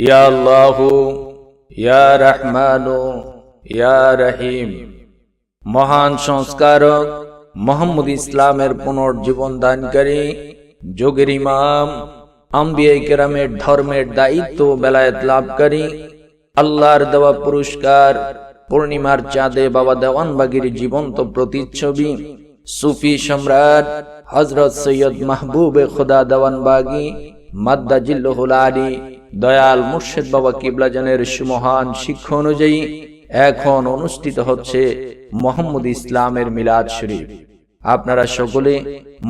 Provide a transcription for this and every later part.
ইয়া আল্লাহু ইয়া রহমানু ইয়া রহিম। মহান সংস্কারক মুহাম্মদ ইসলামের পুনর্জীবন দানকারী, যুগের ইমাম, আম্বিয়া কেরামের ধর্মের দায়িত্ব বেলায়েত লাভকারী, আল্লাহর দেওয়া পুরস্কার পূর্ণিমার চাঁদে বাবা দেওয়ানবাগীর জীবন্ত প্রতিচ্ছবি সুফি সম্রাট হযরত সৈয়দ মাহবুবে খোদা দেওয়ানবাগী মাদ্দাজিল্লুহুল আলী দয়াল মুর্শিদ বাবা কিবলাজানের সুমহান শিক্ষা অনুযায়ী এখন অনুষ্ঠিত হচ্ছে মুহাম্মদ ইসলামের মিলাদ শরীফ। আপনারা সকলে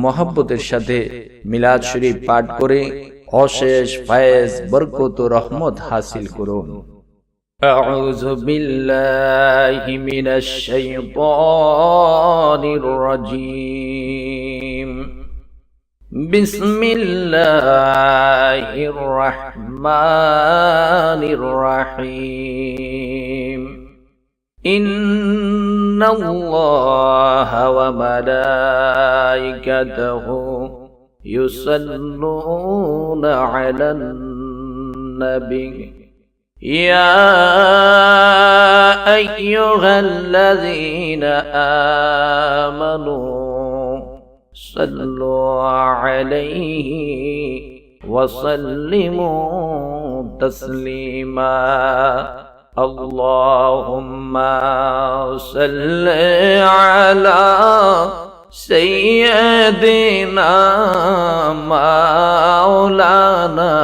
মহব্বতের সাথে মিলাদ শরীফ পাঠ করে অশেষ ফায়েজ, বরকত ও রহমত হাসিল করুন। আউযু বিল্লাহি মিনাশ শাইতানির রাজীম। বিসমিল্লাহির রহমানির রহিম। ইন্নাল্লাহা ওয়া মালাইকাতাহু ইউসাল্লুনা আলান নবী ইয়া আইয়ুহাল্লাযীনা আমানু সাল্লু আলাইহি ওয়া সাল্লিমু তাসলিমা। আল্লাহুম্মা সাল্লি আলা সাইয়্যিদিনা মাওলানা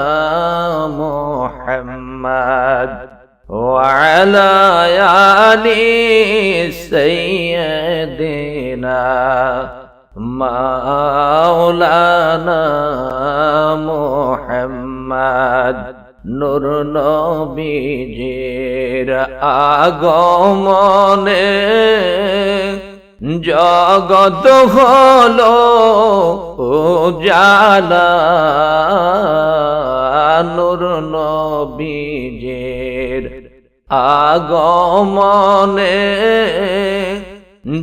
মুহাম্মদ ওয়া আলা আলি সাইয়্যিদিনা মাওলানা মুহাম্মদ। নূর নবীজির আগমনে জগৎ হলো উজালা। নূর নবীজির আগমনে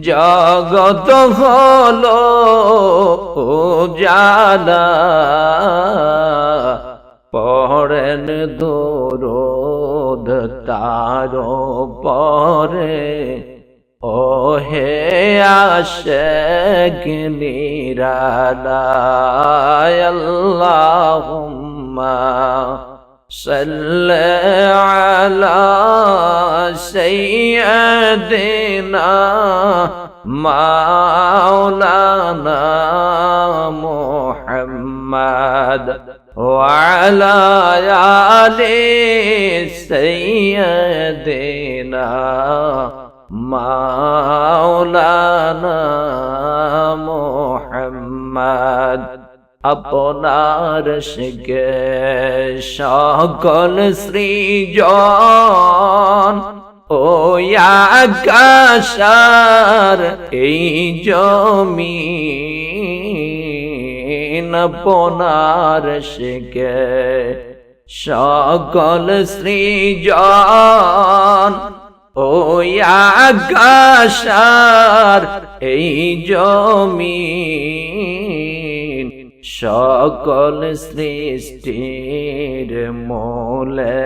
জগৎ হলো উজালা। পড়েন দরুদ তার পরে ওহে আশিক নিরালায়। আল্লাহুম্মা সাল্লি আলা সাইয়্যিদিনা মাওলানা মুহাম্মদ ওয়া আলা আলি সাইয়্যিদিনা মাওলানা মুহাম্মদ। আপনার শিকে সকল সৃজন ও আকাশার এই জমিন। আপনার শিকে সকল সৃজন ও আকাশার এই জমিন। সকল সৃষ্টির মূলে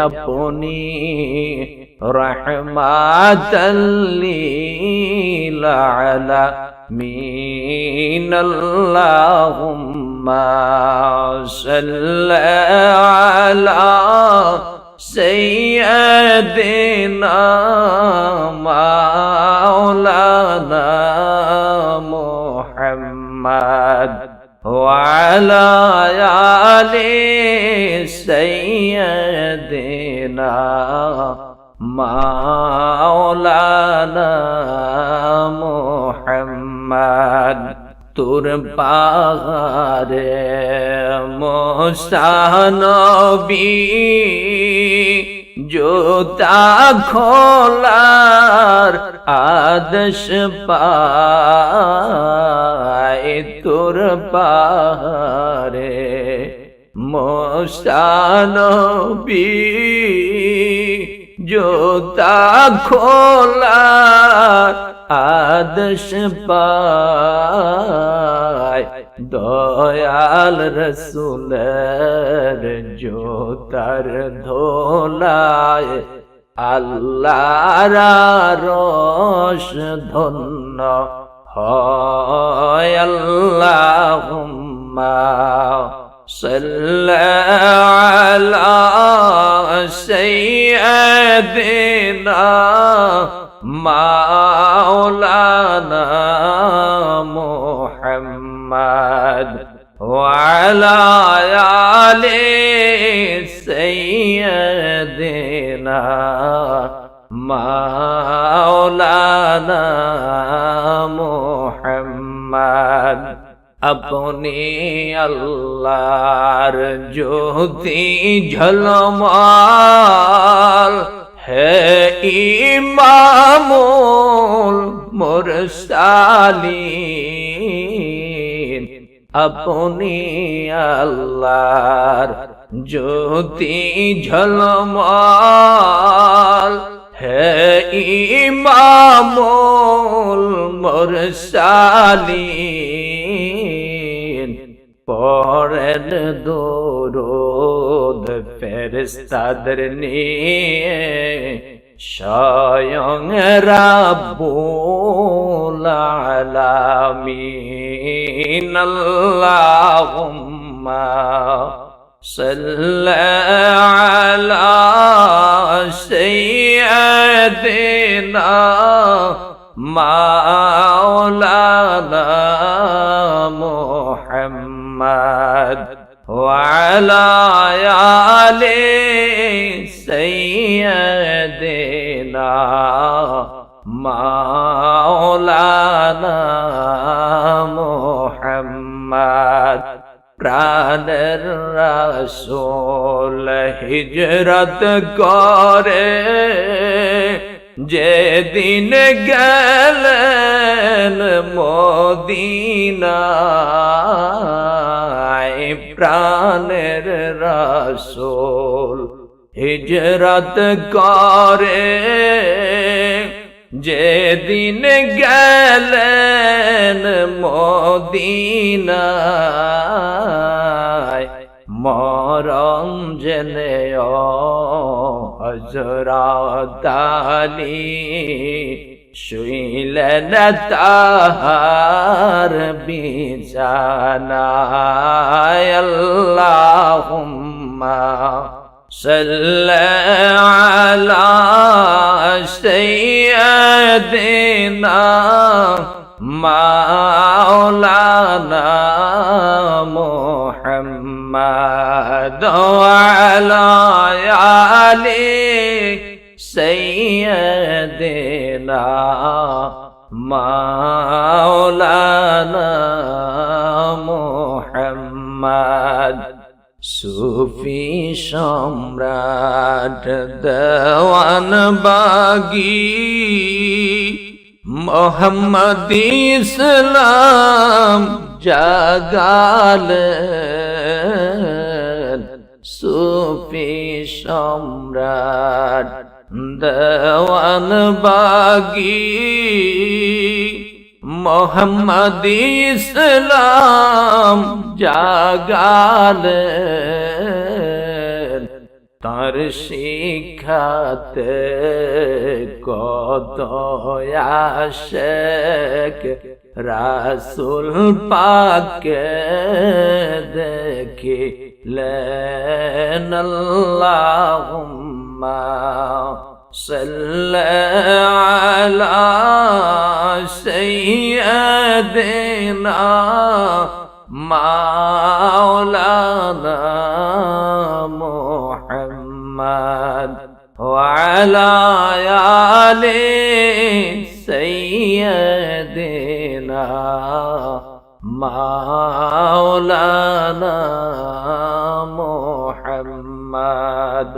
আপনি রহমাতাল লিল আলামিন। আল্লাহুম্মা সাল্লি আলা সাইয়্যিদিনা মাওলানা মুহাম্মদ ওয়া আলা আলি সাইয়্যিদিনা মাওলানা মুহাম্মদ। তোর পাহাড়ে মুসা নবী জুতা খোলার আদেশ পায়। তোর পাহাড়ে মুসা নবী জুতা খোলার আদেশ পায়। দয়াল রসুলের জোতার ধোলায় আল্লাহর আরশ ধন্য হয়। আল্লাহুম্মা সাল্লি আলা সাইয়্যিদিনা মাওলানা মুহাম্মদ ওয়া আলা আলি সাইয়্যিদিনা মাওলানা মুহাম্মদ। আপনি আল্লাহর জ্যোতি ঝলমল হে ইমামুল মুরসালিন। আপনি আল্লাহর জ্যোতি ঝলমল হে ইমামুল মুরসালিন। পড়েন দরুদ ফেরেশতাদের নিয়ে স্বয়ং রাব্বুল আলামিন। আল্লাহুম্মা সাল্লি আলা সাইয়্যিদিনা মাওলানা মুহাম্মদ ওয়া আলা আলি সাইয়্যিদিনা মাওলানা মুহাম্মদ। প্রাণের রাসূল হিজরত করে যেদিন গেলেন মদিনায়। প্রাণের রাসূল হিজরত করে যেদিন গেলেন মদিনায়। মরণ জেনেও হযরত আলী শুইলেন তাহার বিছানায়। আল্লাহুম্মা সাল্লি আলা সাইয়্যিদিনা মাওলানা মুহাম্মদ ওয়া আলা আলি সাইয়্যিদিনা মাওলানা মুহাম্মদ। সুফি সম্রাট দেওয়ান বাগী মোহাম্মদ ইসলাম জাগালেন। সুফি সম্রাট দেওয়ান বাগী মোহাম্মদ ইসলাম জাগালেন। তার শিক্ষাতে কত আশিক রাসূল পাককে দেখিলেন। আল্লাহুম্মা সাল্লি আলা সাইয়্যিদিনা মাওলানা মুহাম্মদ ওয়া আলা আলি সাইয়্যিদিনা মাওলানা মুহাম্মদ।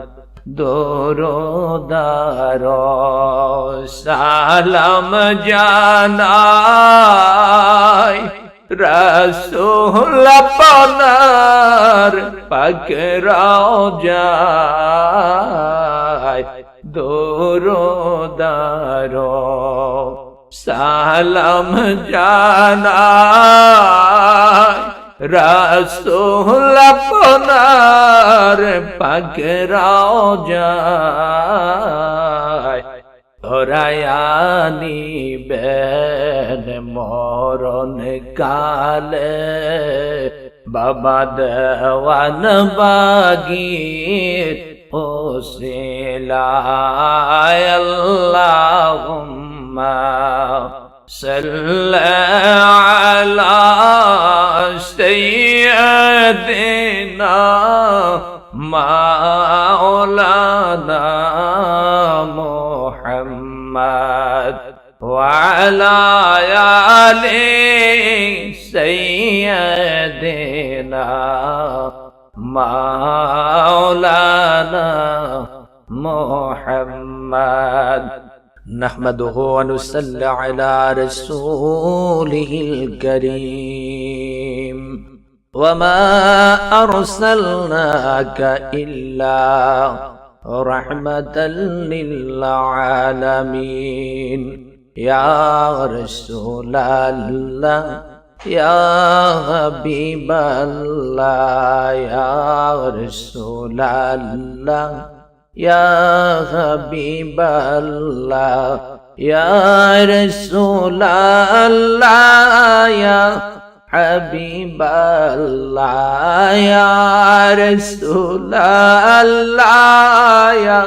দরুদ আর সালাম জানাই রাসূল আপনার পাক রওজায়। দরুদ আর সালাম জানাই রাসূল আপনার পাক রওজায় ধরায়ানি বেন মরণ কালে বাবা দেওয়ান বাগির ওসিলায় আল্লাহুম্মা সাল্লি আলা সাইয়্যিদিনা মাওলানা মুহাম্মদ ওয়া আলা আলি সাইয়্যিদিনা মাওলানা মুহাম্মদ نحمده ونصلي على رسوله الكريم وما أرسلناك إلا رحمة للعالمين يا رسول الله يا حبيب الله يا رسول الله يا حبيب الله يا رسول الله يا حبيب الله يا رسول الله يا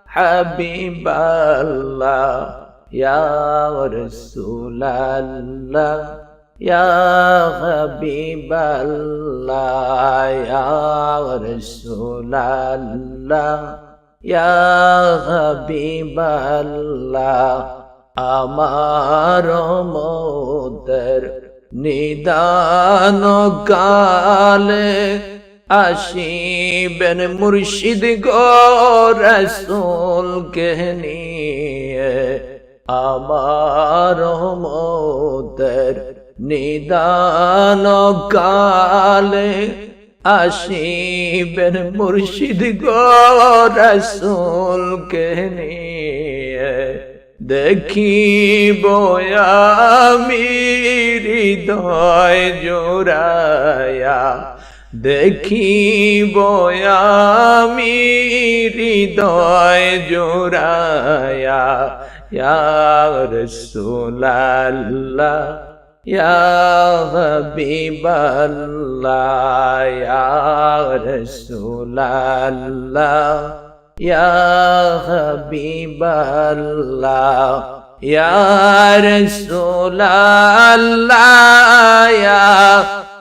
حبيب الله يا رسول الله يا حبيب الله يا رسول الله يا حبيب الله আমার মোদের নিদান কালে আসিবেন মুর্শিদ গো রাসূল কে নিয়ে আমার মোদের নিদান কালে আসিবেন মুর্শিদ গো রাসূল কে নিয়ে দেখিব আমি হৃদয় জোড়ায়া দেখিব আমি হৃদয় জোড়ায়া ইয়া রাসূলুল্লাহ ইয়া হাবিবাল্লাহ ইয়া রাসূলুল্লাহ ইয়া হাবিবাল্লাহ ইয়া রাসূলুল্লাহ ইয়া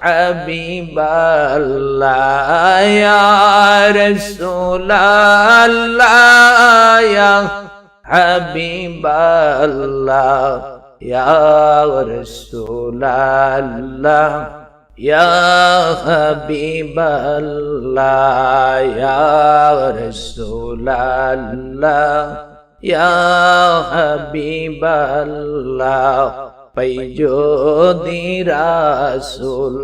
হাবিবাল্লাহ ইয়া রাসূলুল্লাহ ইয়া হাবিবাল্লাহ ইয়া রাসূলুল্লাহ ইয়া হাবিবাল্লাহ ইয়া রাসূলুল্লাহ ইয়া হাবিবাল্লাহ পাই যদি রাসূল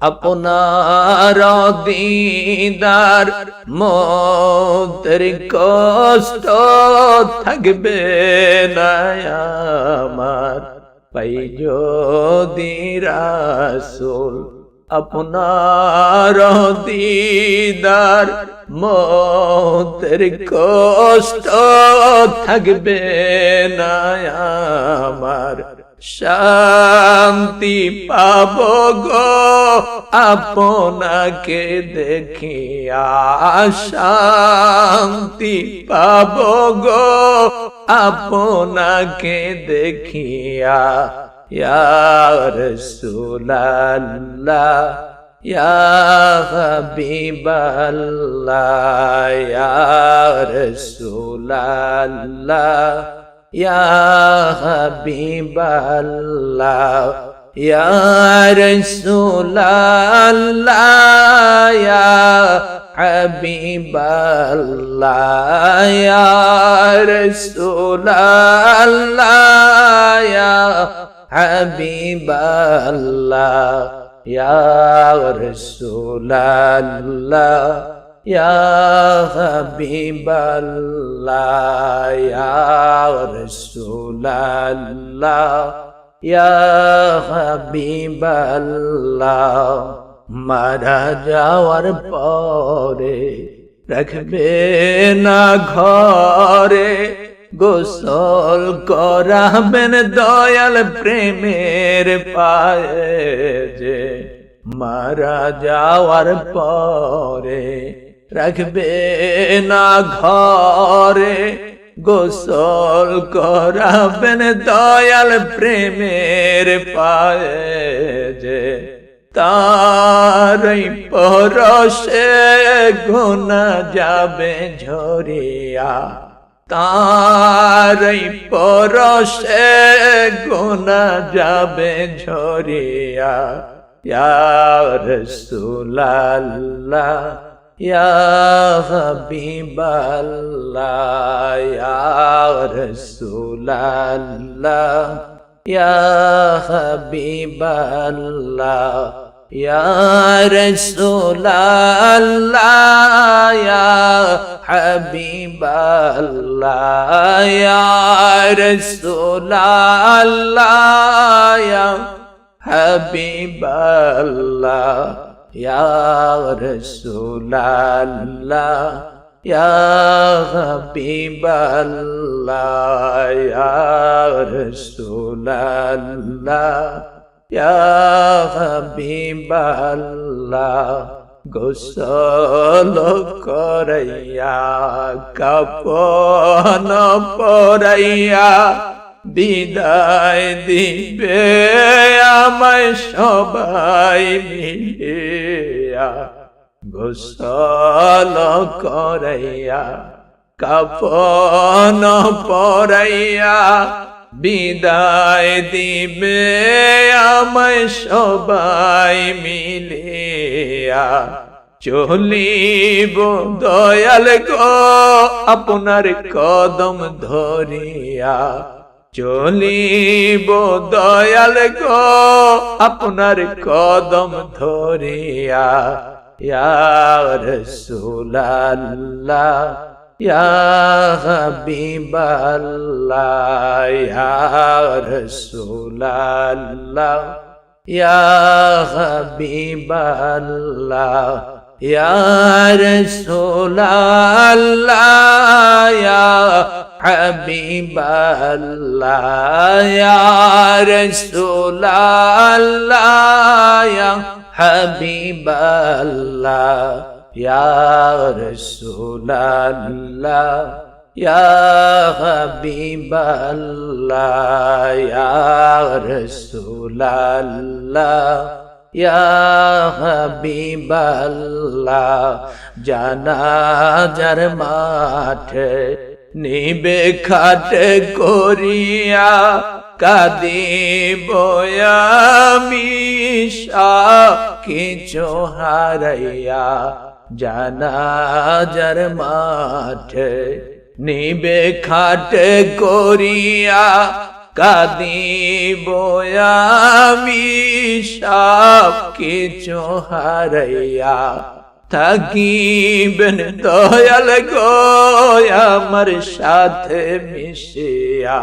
আপনার দিদার মতের কষ্ট থাকবে না আমার পাই যদি রাসূল আপনার দিদার মতের কষ্ট থাকবে না আমার শান্তি পাবো গো আপনাকে দেখিয়া শান্তি পাবো গো আপনাকে দেখিয়া ইয়া রাসূলুল্লাহ ইয়া হাবিবাল্লাহ ইয়া রাসূলুল্লাহ ইয়া হাবিবাল্লাহ ইয়া রাসূলুল্লাহ ইয়া হাবিবাল্লাহ ইয়া রাসূলুল্লাহ ইয়া হাবিবাল্লাহ ইয়া রাসূলুল্লাহ ইয়া হাবিবাল্লাহ ইয়া রাসূলুল্লাহ ইয়া হাবিবাল্লাহ মারা যাওয়ার পরে রাখবে না ঘরে, গোসল করাবেন দয়াল প্রেমের পায়ে যে। মারা যাওয়ার পরে রাখবে না ঘরে, গোসল করাবেন দয়াল প্রেমের পায়ে যে। তারই পরশে গুনাহ যাবে ঝরিয়া, তারই পরশে গুনাহ যাবে ঝরিয়া। ইয়া রাসূলুল্লাহ ইয়া হাবিবাল্লাহ, ইয়া রাসূলুল্লাহ ইয়া হাবিবাল্লাহ, ইয়া রাসূলুল্লাহ ইয়া হাবিবাল্লাহ, ইয়া রাসূলুল্লাহ ইয়া হাবিবাল্লাহ, ইয়া রাসূলুল্লাহ ইয়া হাবিবাল্লাহ, ইয়া রাসূলুল্লাহ ইয়া হাবিবাল্লাহ। গোসল করাইয়া কাফন পরাইয়া বিদায় দিবে আমায় সবাই মিলিয়া। গোসল করাইয়া কাফন পরাইয়া বিদায় দিবে আমায় সবাই মিলিয়া। চলিব দয়াল গো আপনার কদম ধরিয়া, চলিব দয়াল গো আপনার কদম ধরিয়া। ইয়া রাসূলুল্লাহ ইয়া হাবিবাল্লাহ, ইয়া রাসূলুল্লাহ ইয়া হাবিবাল্লাহ, ইয়া রাসূলুল্লাহ ইয়া হাবিবাল্লাহ, ইয়া রাসূলুল্লাহ ইয়া হাবিবাল্লাহ, ইয়া রাসূলুল্লাহ ইয়া হাবিবাল্লাহ, ইয়া রাসূলুল্লাহ ইয়া হাবিবাল্লাহ। জানাজার মাঠে নিবে খাটে করিয়া কাঁদিব আমি কিছু হারাইয়া। জানাজার মাঠে নিবে খাটে করিয়া কাঁদিব আমি কিছু হারাইয়া। থাকিবেন দয়াল গো আমার সাথে মিশিয়া,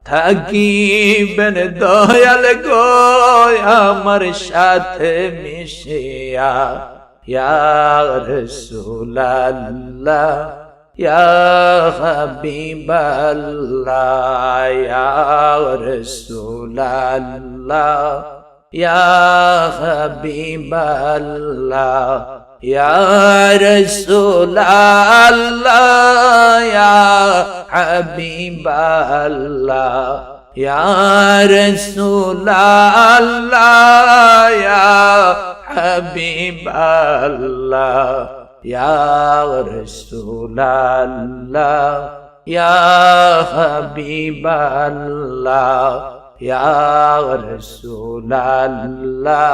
থাকিবেন দয়াল গো আমার সাথে মিশিয়া। ইয়া রাসূলুল্লাহ ইয়া হাবিবাল্লাহ, ইয়া রাসূলুল্লাহ ইয়া হাবিবাল্লাহ, ইয়া রাসূলুল্লাহ ইয়া হাবিবাল্লাহ, ইয়া রাসূলুল্লাহ ইয়া হাবিবাল্লাহ, ইয়া রাসূলুল্লাহ ইয়া হাবিবাল্লাহ, ইয়া রাসূলুল্লাহ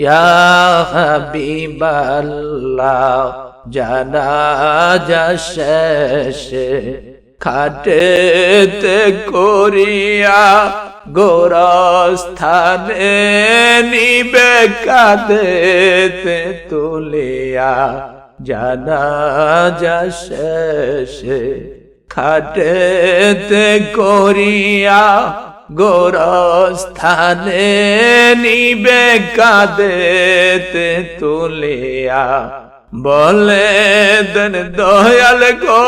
ইয়া হাবিবাল্লাহ। জানাজা শেষে খাটেতে করিয়া গোরস্থানে নিবে কাঁধেতে তুলিয়া। জানাজা শেষে খাটেতে করিয়া গোরস্থানে নিবে কাঁদেতে তুলিয়া বলে দেন দয়াল গো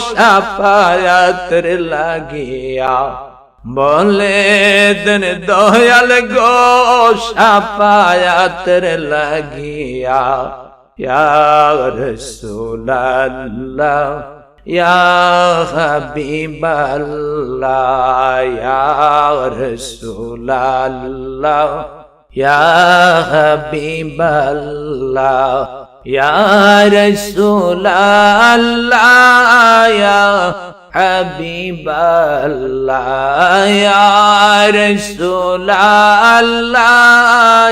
শাফায়াতের লাগিয়া বলে দেন দয়াল গো শাফায়াতের লাগিয়া ইয়া রাসূলুল্লাহ ইয়া হাবিবাল্লাহ ইয়া রাসূলুল্লাহ ইয়া হাবিবাল্লাহ ইয়া রাসূলুল্লাহ ইয়া হাবিবাল্লাহ ইয়া রাসূলুল্লাহ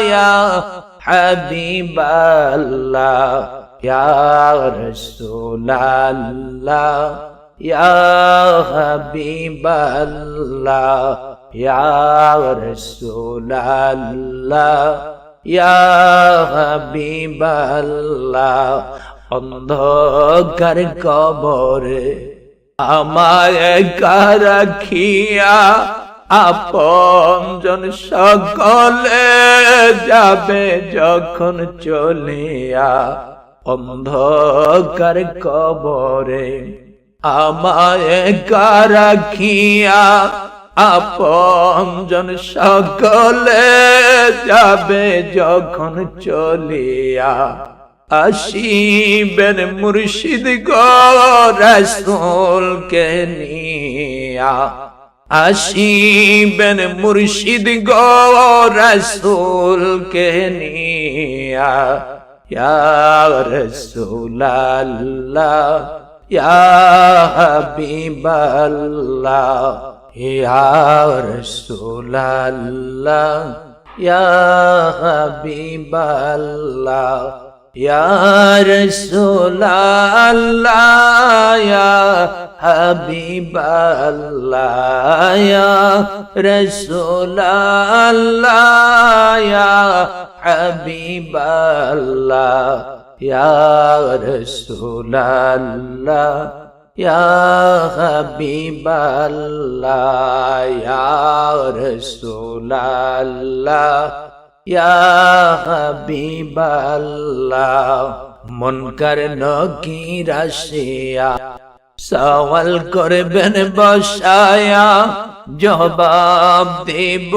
ইয়া হাবিবাল্লাহ ইয়া রাসূলুল্লাহ ইয়া হাবিবাল্লাহ ইয়া রাসূলুল্লাহ ইয়া হাবিবাল্লাহ অন্ধকার কবরে আমায় রাখিয়া আপনজন সকলে যাবে যখন চলিয়া অন্ধকার কবরে আমায় রাখিয়া আপনজন সকলে যাবে যখন চলিয়া আসিবেন মুর্শিদ গো রাসূলকে নিয়া আসিবেন মুর্শিদ গো রাসূলকে নিয়া ইয়া রাসূলুল্লাহ ইয়া হাবিবাল্লাহ ইয়া রাসূলুল্লাহ ইয়া হাবিবাল্লাহ ইয়া রাসূলুল্লাহ ইয়া হাবিবাল্লাহ ইয়া রাসূলুল্লাহ ইয়া হাবিবাল্লাহ ইয়া রাসূলুল্লাহ ইয়া হাবিবাল্লাহ ইয়া রাসূলুল্লাহ ইয়া হাবিবাল্লাহ মুনকার নকির আসিয়া সওয়াল করবেন বসায়া জবাব দেব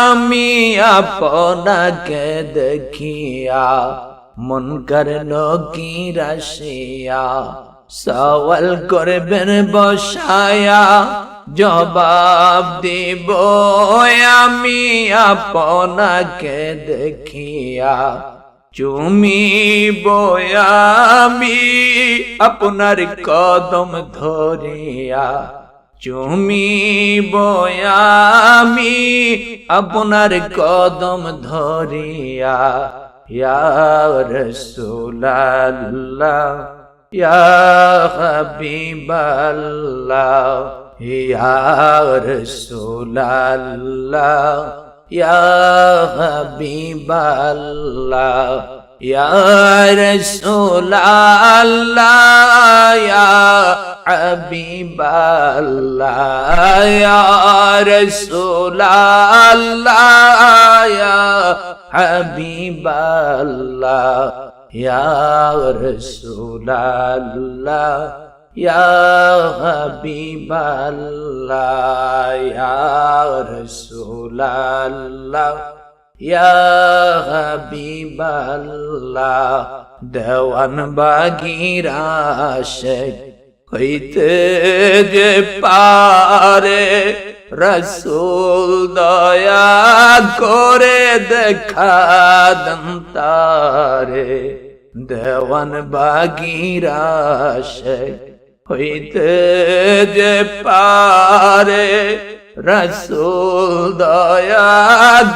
আমি আপনাকে দেখিয়া মুনকার নকির আসিয়া সওয়াল করবেন বসায়া জবাব দেব আমি আপনাকে দেখিয়া চুমিব আমি আপনার কদম ধরিয়া চুমিব আমি আপনার কদম ধরিয়া ইয়া রাসূলুল্লাহ ইয়া হাবিবাল্লাহ ইয়া রাসূলুল্লাহ ইয়া হাবিবাল্লাহ ইয়া রাসূলুল্লাহ ইয়া হাবিবাল্লাহ ইয়া রাসূলুল্লাহ ইয়া হাবিবাল্লাহ ইয়া রাসূলুল্লাহ ইয়া হাবিবাল্লাহ ইয়া রাসূলুল্লাহ ইয়া হাবিবাল্লাহ দেওয়ান বাগীর আশিক হইতে যে পারে রাসূল দয়া করে দেখা দেন তারে দেওয়ান বাগীর আশিক হইতে যে পারে রাসূল দয়া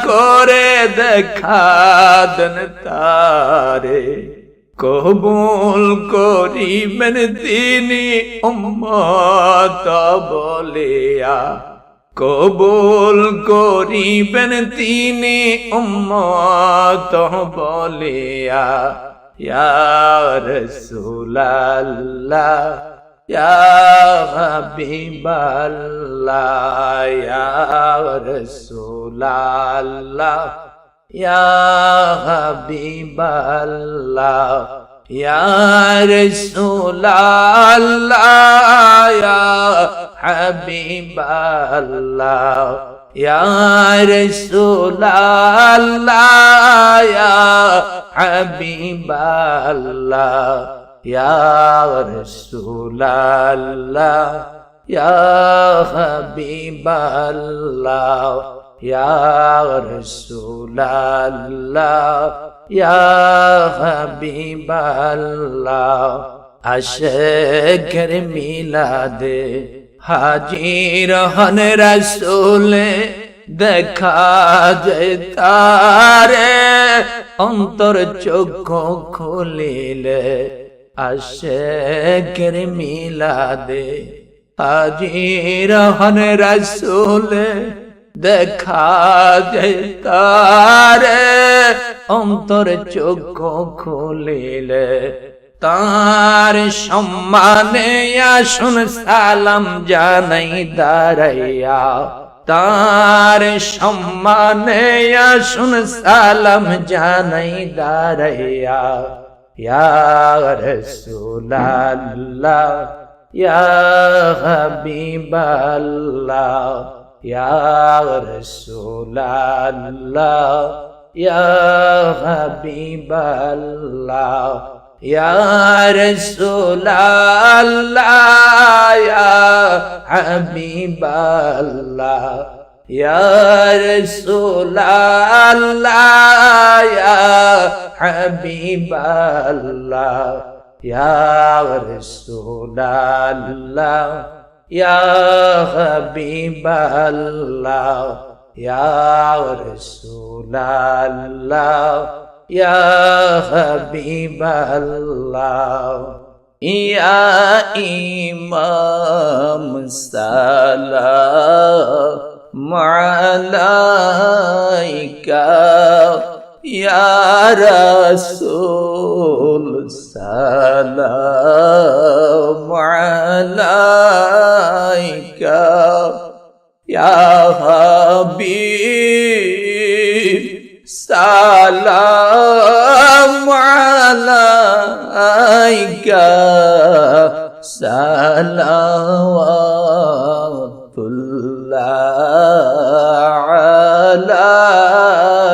করে দেখা দেন তারে কবুল করিবেন তিনি উম্মত বলিয়া কবুল করিবেন তিনি উম্মত বলিয়া ইয়া রাসূলুল্লাহ ইয়া হাবিবাল্লাহ ইয়া রাসূলাল্লাহ ইয়া হাবিবাল্লাহ ইয়া রাসূলাল্লাহ ইয়া হাবিবাল্লাহ ইয়া রাসূলাল্লাহ ইয়া হাবিবাল্লাহ ইয়া রাসূলাল্লাহ ইয়া হাবিবাল্লাহ ইয়া রাসূলাল্লাহ ইয়া হাবিবাল্লাহ আশিকের মিলাদে হাজির হন রাসূলে দেখা যায় তারে অন্তর চক্ষু খুলিলে আশিকের মিলাদে হাজির হন রাসূলে দেখা যায় তারে অন্তর চক্ষু খুলিলে তার সম্মানে আসুন সালাম জানাই দাঁড়াইয়া তার সম্মানে আসুন সালাম জানাই দাঁড়াইয়া ইয়া রাসূলাল্লাহ ইয়া হাবিবাল্লাহ ইয়া রাসূলাল্লাহ ইয়া হাবিবাল্লাহ ইয়া রাসূলাল্লাহ ইয়া হাবিবাল্লাহ ইয়া রাসূলাল্লাহ ইয়া হাবিবাল্লাহ ইয়া রাসূলাল্লাহ ইয়া হাবিবাল্লাহ ইয়া রাসূলাল্লাহ ইয়া হাবিবাল্লাহ ইয়া ইমাম সালাম আলাইকা ইয়া রাসূল সালাম আলাইকা ইয়া হাবিব সালাম আলাইকা সালাওয়াতুল্লাহ আলাইকা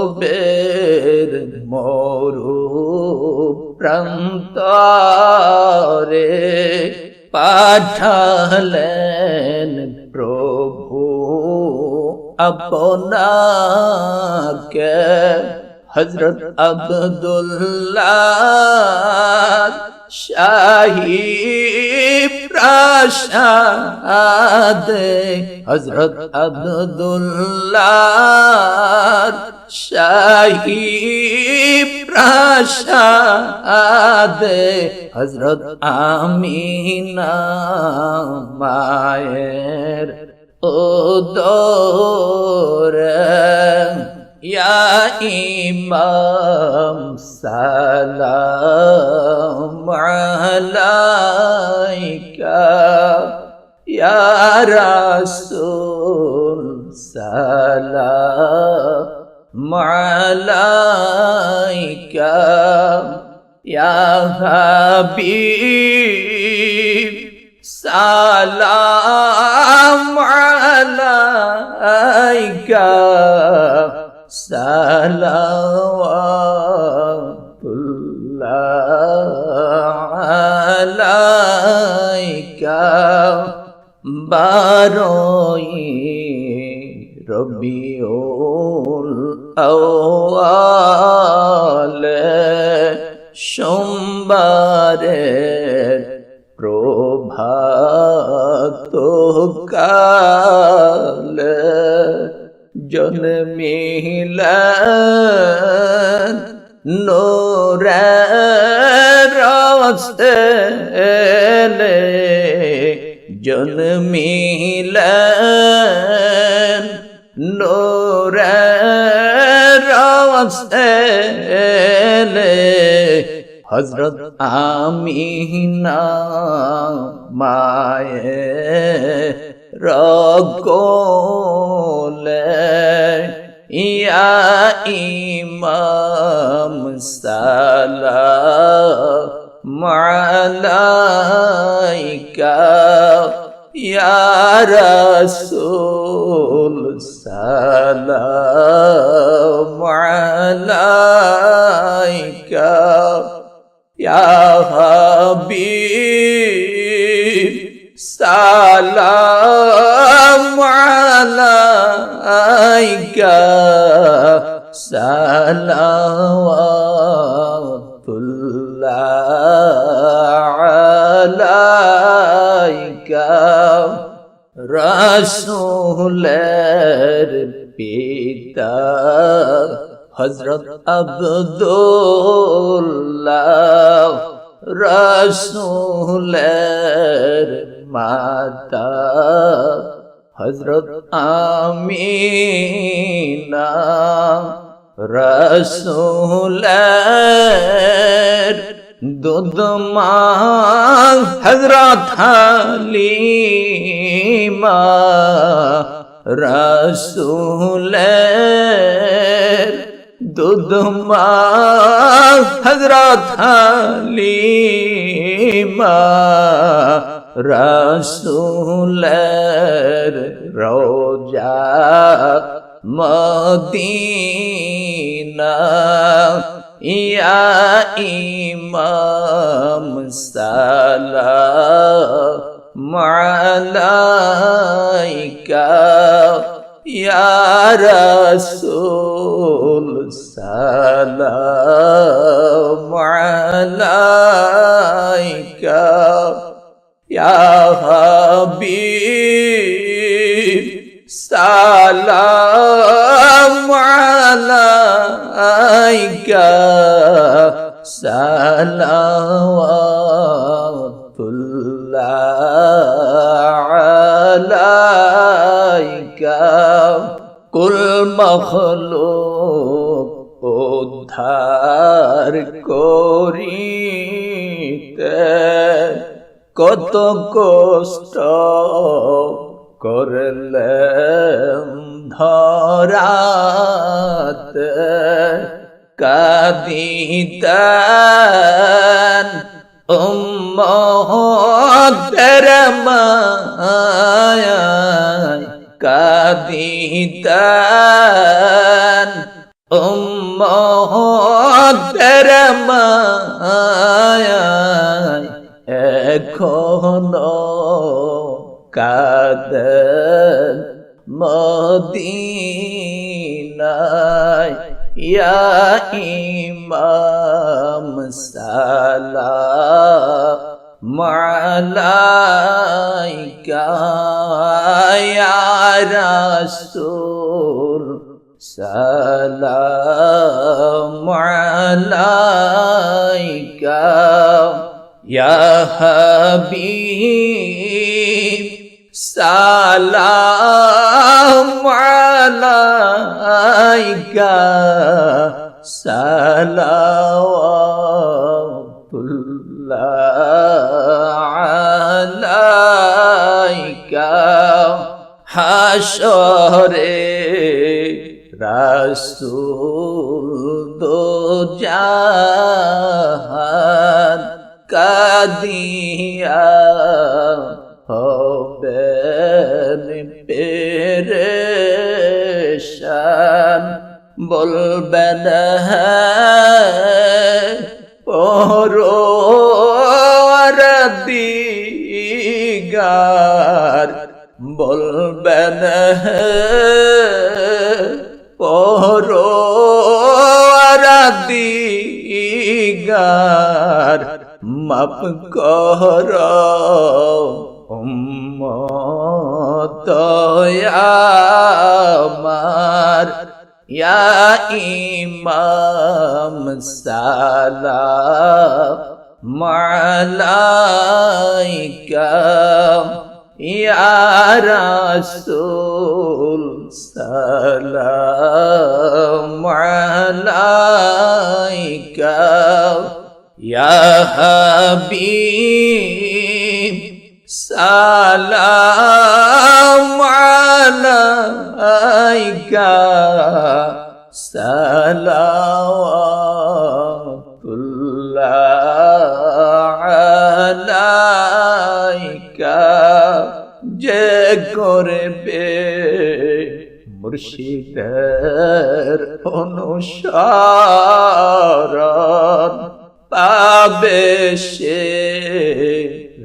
আরবের মরু প্রান্তরে পাঠালেন প্রভু আপনাকে হযরত আব্দুল্লাহ শাহী প্রাসাদে হযরত আব্দুল্লাহ শাহী প্রাসাদে হযরত আমিনা মায়ের উদরে ইয়া ইমাম সালাম আলাইকা ইয়া রাসূল সালাম আলাইকা ইয়া হাবিব সালাম আলাইকা সালাওয়াতুল্লাহ আলাইকা বারোই রবিউল আউয়াল সোমবারের প্রভাত কালে জন্মিলেন নূরের রাস্তায় জন্মিলেন নূরের রাস্তায় হযরত আমিনা মায়ের কোলে ইয়া ইমাম সালাম আলাইকা ইয়া রাসূল সালাম আলাইকা ইয়া হাবিব সালাম আলাইকা সালাওয়াতুল্লাহ আলাইকা রাসূলের পিতা হযরত আব্দুল্লাহ রাসূলের মাতা হযরত আমিনা রাসূলের দুধ মা হযরত হালিমা রাসূলের দুধ মা হযরত হালিমা রাসূলের রওজা মদিনা ইয়া ইমাম সালাম আলাইকা ইয়া রাসূল সালাম আলাইকা ইয়া হাবিব সালাম আলাইকা সালাওয়াতুল্লাহ আলাইকা কুল মখলুক উদ্ধার করিতে কত কষ্ট করলেন ধরাতে কাঁদিতেন উম্মতের মায়ায় কাঁদিতেন উম্মতের মায়ায় এখনো কাঁদেন মদিনায় ইয়া ইমাম সালাম আলাইকা ইয়া রাসূল সালাম আলাইকা ইয়া হাবিব সালাম আলাইকা সালাওয়াতুল্লাহ আলাইকা হাশরে রাসূল দো জাহান কাদিয়া হবেন পেরেশান বলবেন পরওয়ারদিগার বলবেন পরওয়ারদিগার মাফ কর উম্মত আমার ইয়া ইমাম সালাম আলাইকা ইয়া রাসূল সালাম আলাইকা ইয়া হাবিব সালাম আলাইকা সালাওয়াতুল্লাহ আলাইকা যে করবে মুর্শিদের অনুসরণ পাবে সে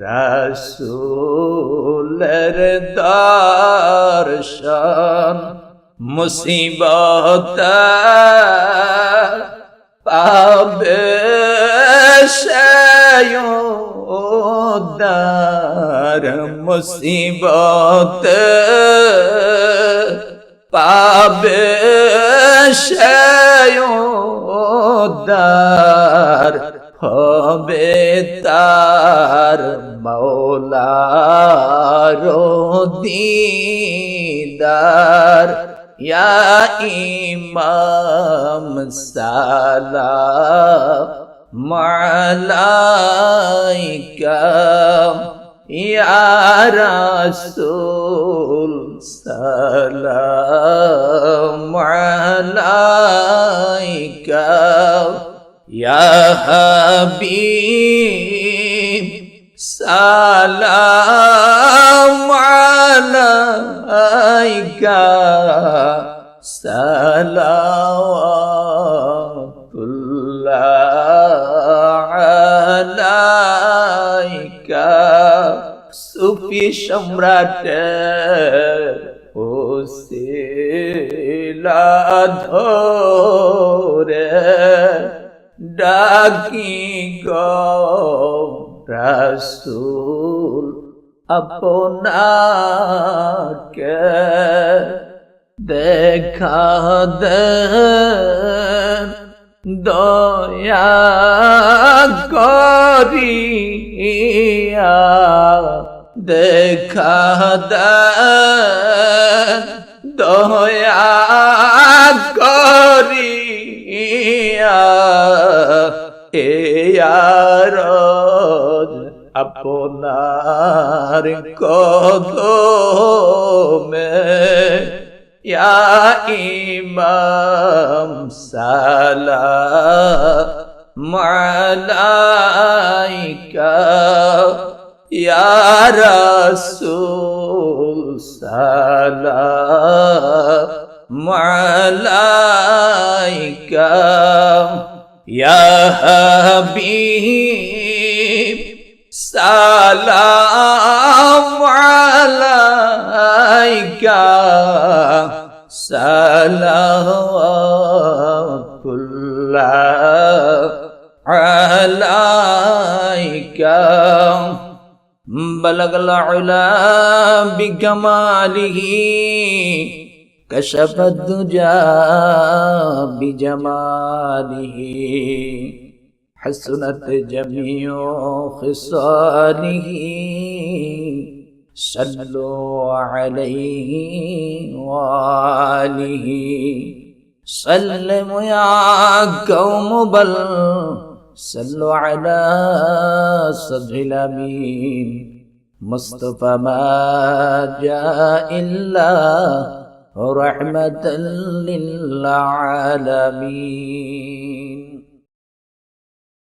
রাসূলের দর্শন মুসিবত পাবে সে উদ্ধার মুসিবত পাবে সে উদ্ধার হবে তার মাওলার দিদার ইয়া ইমাম সালাম আলাইকা ইয়া রাসূল সালাম আলাইকা ইয়া হাবিব সালাম আলাইকা সালাওয়াতুল্লাহ আলাইকা সুফি সম্রাট ওসিলা ধরে ডাকি গো রাসূল আপনাকে দেখা দেন দয়া করিয়া দেখা দেন দয়া করিয়া এয়ারজ আপনার কদমে ইয়া ইমাম সালাম আলাইকা ইয়া রাসূল সালাম আলাইকা ইয়া হাবিব সালাম আলাইকা সালাওয়াতুল্লাহ আলাইকা বালাগাল উলা বিকামালিহি কাশাফাদ দুজা বিজামালিহি حسنت جميع خصاله صلوا عليه وآله سلموا يا قوم بل صلوا على صدر الأمين مصطفى ما جاء إلا رحمة للعالمين.